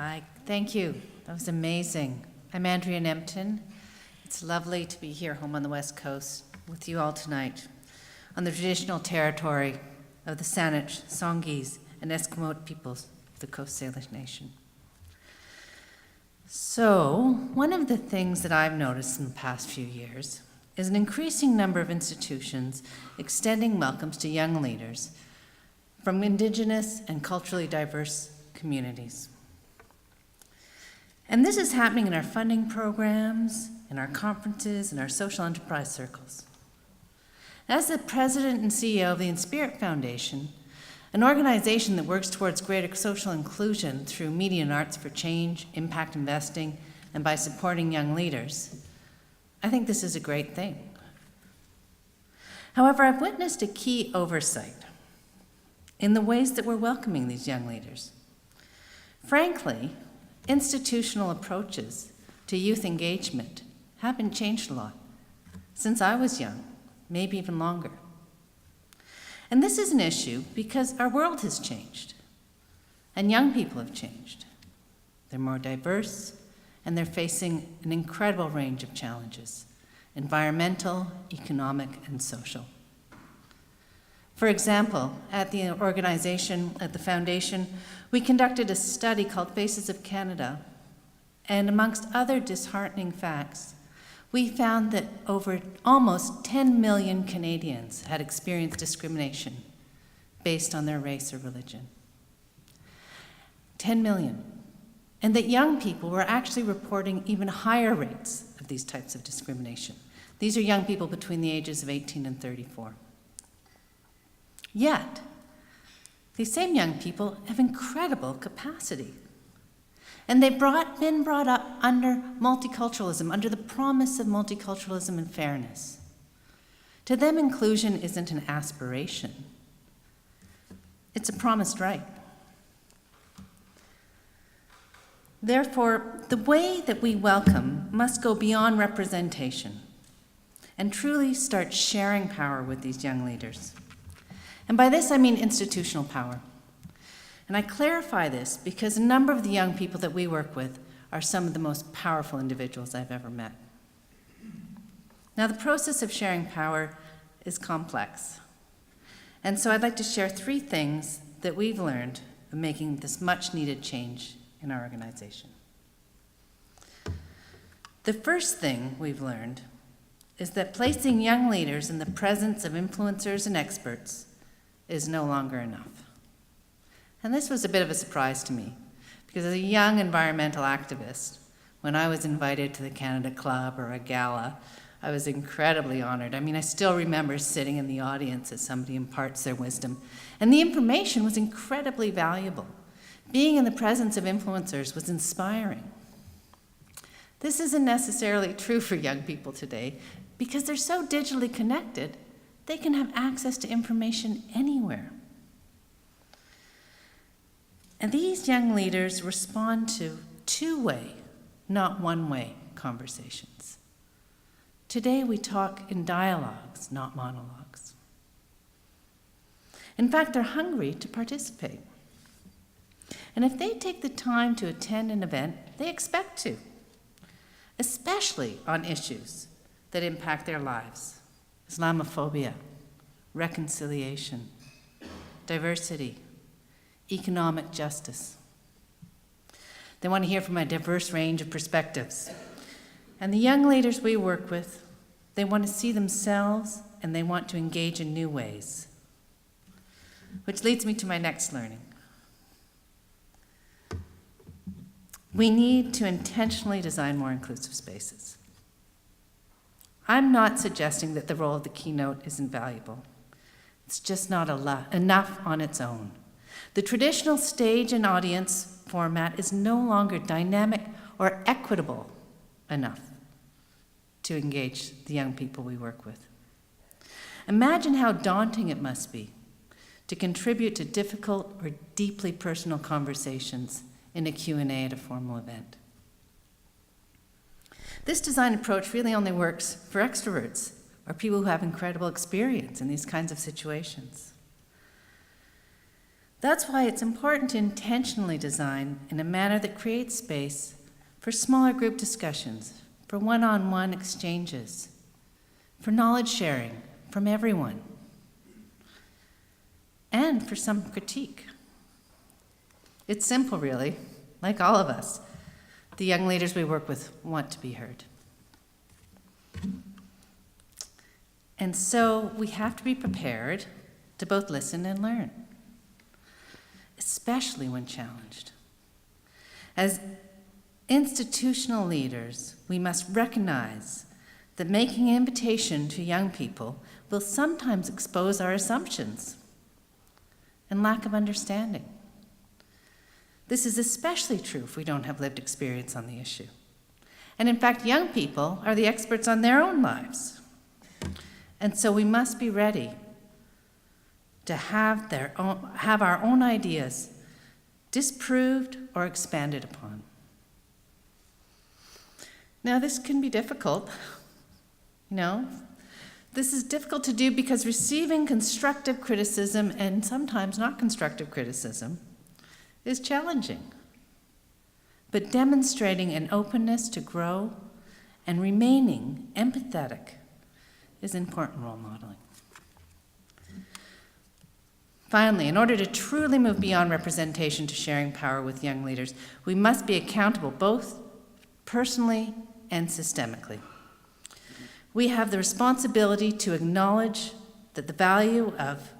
Hi, thank you. That was amazing. I'm Andrea Nemtin. It's lovely to be here home on the West Coast with you all tonight on the traditional territory of the Saanich, Songhees, and Eskimo peoples of the Coast Salish Nation. So, one of the things that I've noticed in the past few years is an increasing number of institutions extending welcomes to young leaders from Indigenous and culturally diverse communities. And this is happening in our funding programs, in our conferences, in our social enterprise circles. As the president and CEO of the Inspirit Foundation, an organization that works towards greater social inclusion through media and arts for change, impact investing, and by supporting young leaders, I think this is a great thing. However, I've witnessed a key oversight in the ways that we're welcoming these young leaders. Frankly, institutional approaches to youth engagement haven't changed a lot since I was young, maybe even longer. And this is an issue because our world has changed, and young people have changed. They're more diverse, and they're facing an incredible range of challenges: environmental, economic, and social. For example, at the organization, at the foundation, we conducted a study called Faces of Canada, and amongst other disheartening facts, we found that over almost 10 million Canadians had experienced discrimination based on their race or religion. 10 million. And that young people were actually reporting even higher rates of these types of discrimination. These are young people between the ages of 18 and 34. Yet, these same young people have incredible capacity. And they've been brought up under multiculturalism, under the promise of multiculturalism and fairness. To them, inclusion isn't an aspiration. It's a promised right. Therefore, the way that we welcome must go beyond representation and truly start sharing power with these young leaders. And by this, I mean institutional power. And I clarify this because a number of the young people that we work with are some of the most powerful individuals I've ever met. Now, the process of sharing power is complex. And so I'd like to share 3 things that we've learned of making this much-needed change in our organization. The first thing we've learned is that placing young leaders in the presence of influencers and experts is no longer enough. And this was a bit of a surprise to me, because as a young environmental activist, when I was invited to the Canada Club or a gala, I was incredibly honored. I mean, I still remember sitting in the audience as somebody imparts their wisdom, and the information was incredibly valuable. Being in the presence of influencers was inspiring. This isn't necessarily true for young people today, because they're so digitally connected, they can have access to information anywhere. And these young leaders respond to 2-way, not 1-way conversations. Today we talk in dialogues, not monologues. In fact, they're hungry to participate. And if they take the time to attend an event, they expect to, especially on issues that impact their lives: Islamophobia, reconciliation, diversity, economic justice. They want to hear from a diverse range of perspectives. And the young leaders we work with, they want to see themselves and they want to engage in new ways. Which leads me to my next learning. We need to intentionally design more inclusive spaces. I'm not suggesting that the role of the keynote isn't valuable. It's just not enough on its own. The traditional stage and audience format is no longer dynamic or equitable enough to engage the young people we work with. Imagine how daunting it must be to contribute to difficult or deeply personal conversations in a Q&A at a formal event. This design approach really only works for extroverts or people who have incredible experience in these kinds of situations. That's why it's important to intentionally design in a manner that creates space for smaller group discussions, for one-on-one exchanges, for knowledge sharing from everyone, and for some critique. It's simple, really, like all of us. The young leaders we work with want to be heard. And so we have to be prepared to both listen and learn, especially when challenged. As institutional leaders, we must recognize that making an invitation to young people will sometimes expose our assumptions and lack of understanding. This is especially true if we don't have lived experience on the issue. And in fact, young people are the experts on their own lives. And so we must be ready to have our own ideas disproved or expanded upon. Now, this can be difficult. This is difficult to do because receiving constructive criticism, and sometimes not constructive criticism, is challenging. But demonstrating an openness to grow and remaining empathetic is important role modeling. Finally, in order to truly move beyond representation to sharing power with young leaders, we must be accountable both personally and systemically. We have the responsibility to acknowledge that the value of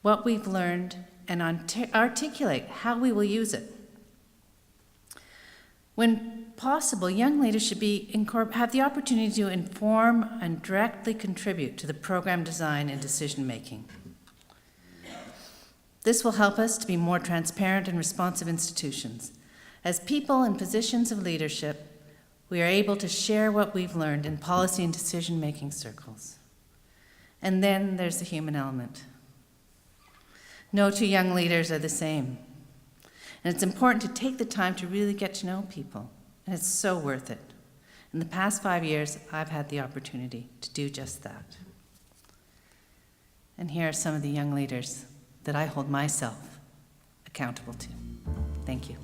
what we've learned and articulate how we will use it. When possible, young leaders should have the opportunity to inform and directly contribute to the program design and decision-making. This will help us to be more transparent and responsive institutions. As people in positions of leadership, we are able to share what we've learned in policy and decision-making circles. And then there's the human element. No two young leaders are the same. And it's important to take the time to really get to know people. And it's so worth it. In the past 5 years, I've had the opportunity to do just that. And here are some of the young leaders that I hold myself accountable to. Thank you.